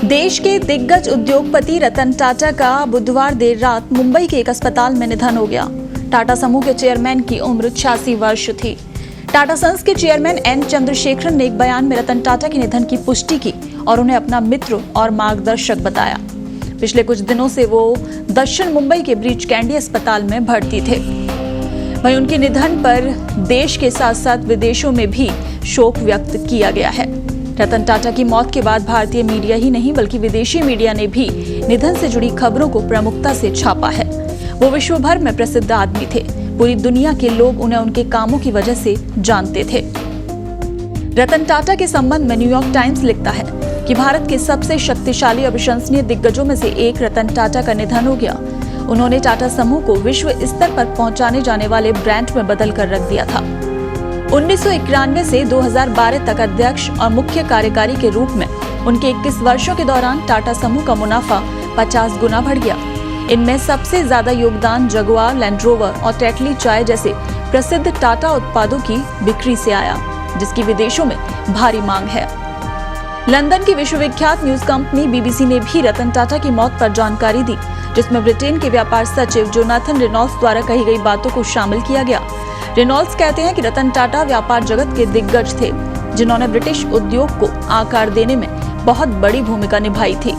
देश के दिग्गज उद्योगपति रतन टाटा का बुधवार देर रात मुंबई के एक अस्पताल में निधन हो गया। टाटा समूह के चेयरमैन की उम्र 86 वर्ष थी। टाटा सन्स के चेयरमैन एन चंद्रशेखरन ने एक बयान में रतन टाटा के निधन की पुष्टि की और उन्हें अपना मित्र और मार्गदर्शक बताया। पिछले कुछ दिनों से वो दक्षिण मुंबई के ब्रीच कैंडी अस्पताल में भर्ती थे। वहीं उनके निधन पर देश के साथ साथ विदेशों में भी शोक व्यक्त किया गया है। रतन टाटा की मौत के बाद भारतीय मीडिया ही नहीं बल्कि विदेशी मीडिया ने भी निधन से जुड़ी खबरों को प्रमुखता से छापा है। वो विश्व भर में प्रसिद्ध आदमी थे। पूरी दुनिया के लोग उन्हें उनके कामों की वजह से जानते थे। रतन टाटा के संबंध में न्यूयॉर्क टाइम्स लिखता है कि भारत के सबसे शक्तिशाली और विश्वसनीय दिग्गजों में से एक रतन टाटा का निधन हो गया। उन्होंने टाटा समूह को विश्व स्तर पर पहुंचाने जाने वाले ब्रांड में बदल कर रख दिया था। 1991 से 2012 तक अध्यक्ष और मुख्य कार्यकारी के रूप में उनके 21 वर्षों के दौरान टाटा समूह का मुनाफा 50 गुना बढ़ गया। इनमें सबसे ज्यादा योगदान जगुआर, लैंड रोवर और टेटली चाय जैसे प्रसिद्ध टाटा उत्पादों की बिक्री से आया, जिसकी विदेशों में भारी मांग है। लंदन की विश्वविख्यात न्यूज कंपनी बीबीसी ने भी रतन टाटा की मौत पर जानकारी दी, जिसमें ब्रिटेन के व्यापार सचिव जोनाथन रेनॉल्ड्स द्वारा कही गई बातों को शामिल किया गया। रेनॉल्ड्स कहते हैं कि रतन टाटा व्यापार जगत के दिग्गज थे, जिन्होंने ब्रिटिश उद्योग को आकार देने में बहुत बड़ी भूमिका निभाई थी।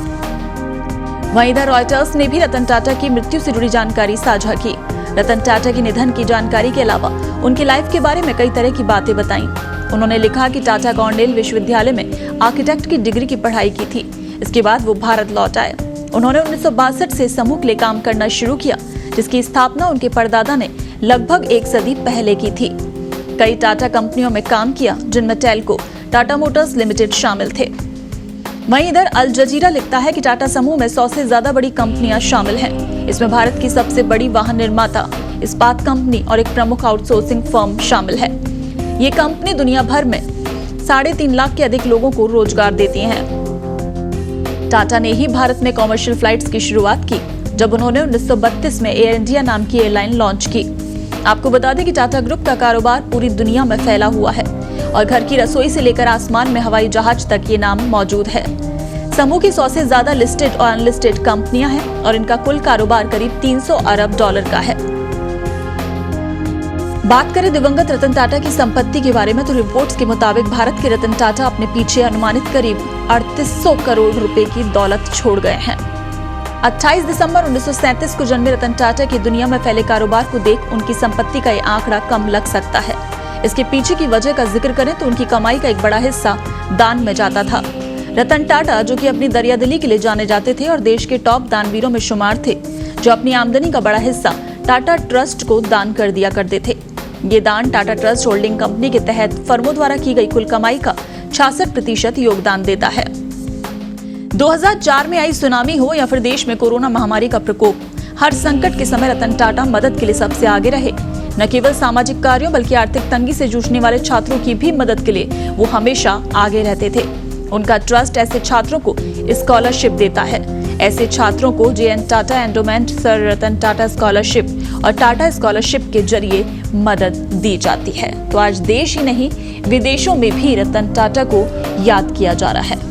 वहीं इधर रॉयटर्स ने भी रतन टाटा की मृत्यु से जुड़ी जानकारी साझा की। रतन टाटा के निधन की जानकारी के अलावा उनकी लाइफ के बारे में कई तरह की बातें बताई। उन्होंने लिखा कि टाटा कॉर्नेल विश्वविद्यालय में आर्किटेक्ट की डिग्री की पढ़ाई की थी। इसके बाद वो भारत लौट आए। उन्होंने 1962 से समूह के लिए काम करना शुरू किया, जिसकी स्थापना उनके परदादा ने लगभग एक सदी पहले की थी। कई टाटा कंपनियों में काम किया, जिनमें टेल्को, टाटा मोटर्स लिमिटेड शामिल थे। वहीं इधर अल जजीरा लिखता है कि टाटा समूह में 100 से ज्यादा बड़ी कंपनियां शामिल हैं। इसमें भारत की सबसे बड़ी वाहन निर्माता, इस्पात कंपनी और एक प्रमुख आउटसोर्सिंग फर्म शामिल है। ये कंपनी दुनिया भर में 3.5 लाख के अधिक लोगों को रोजगार देती है। टाटा ने ही भारत में कॉमर्शियल फ्लाइट्स की शुरुआत की, जब उन्होंने 1932 में एयर इंडिया नाम की एयरलाइन लॉन्च की। आपको बता दें कि टाटा ग्रुप का कारोबार पूरी दुनिया में फैला हुआ है और घर की रसोई से लेकर आसमान में हवाई जहाज तक ये नाम मौजूद है। समूह की 100 से ज्यादा लिस्टेड और अनलिस्टेड कंपनियां हैं और इनका कुल कारोबार करीब $300 अरब का है। बात करें दिवंगत रतन टाटा की संपत्ति के बारे में तो रिपोर्ट्स के मुताबिक भारत के रतन टाटा अपने पीछे अनुमानित करीब 3800 करोड़ रुपए की दौलत छोड़ गए हैं। 28 दिसंबर 1937 को जन्मे रतन टाटा की दुनिया में फैले कारोबार को देख उनकी संपत्ति का ये आंकड़ा कम लग सकता है। इसके पीछे की वजह का जिक्र करें तो उनकी कमाई का एक बड़ा हिस्सा दान में जाता था। रतन टाटा, जो कि अपनी दरियादिली के लिए जाने जाते थे और देश के टॉप दानवीरों में शुमार थे, जो अपनी आमदनी का बड़ा हिस्सा टाटा ट्रस्ट को दान कर दिया करते थे। ये दान टाटा ट्रस्ट होल्डिंग कंपनी के तहत फर्मों द्वारा की गई कुल कमाई का 66% योगदान देता है। 2004 में आई सुनामी हो या फिर देश में कोरोना महामारी का प्रकोप, हर संकट के समय रतन टाटा मदद के लिए सबसे आगे रहे। न केवल सामाजिक कार्यों बल्कि आर्थिक तंगी से जूझने वाले छात्रों की भी मदद के लिए वो हमेशा आगे रहते थे। उनका ट्रस्ट ऐसे छात्रों को स्कॉलरशिप देता है। ऐसे छात्रों को JN Tata endowment sir Ratan Tata scholarship और टाटा स्कॉलरशिप के जरिए मदद दी जाती है। तो आज देश ही नहीं विदेशों में भी रतन टाटा को याद किया जा रहा है।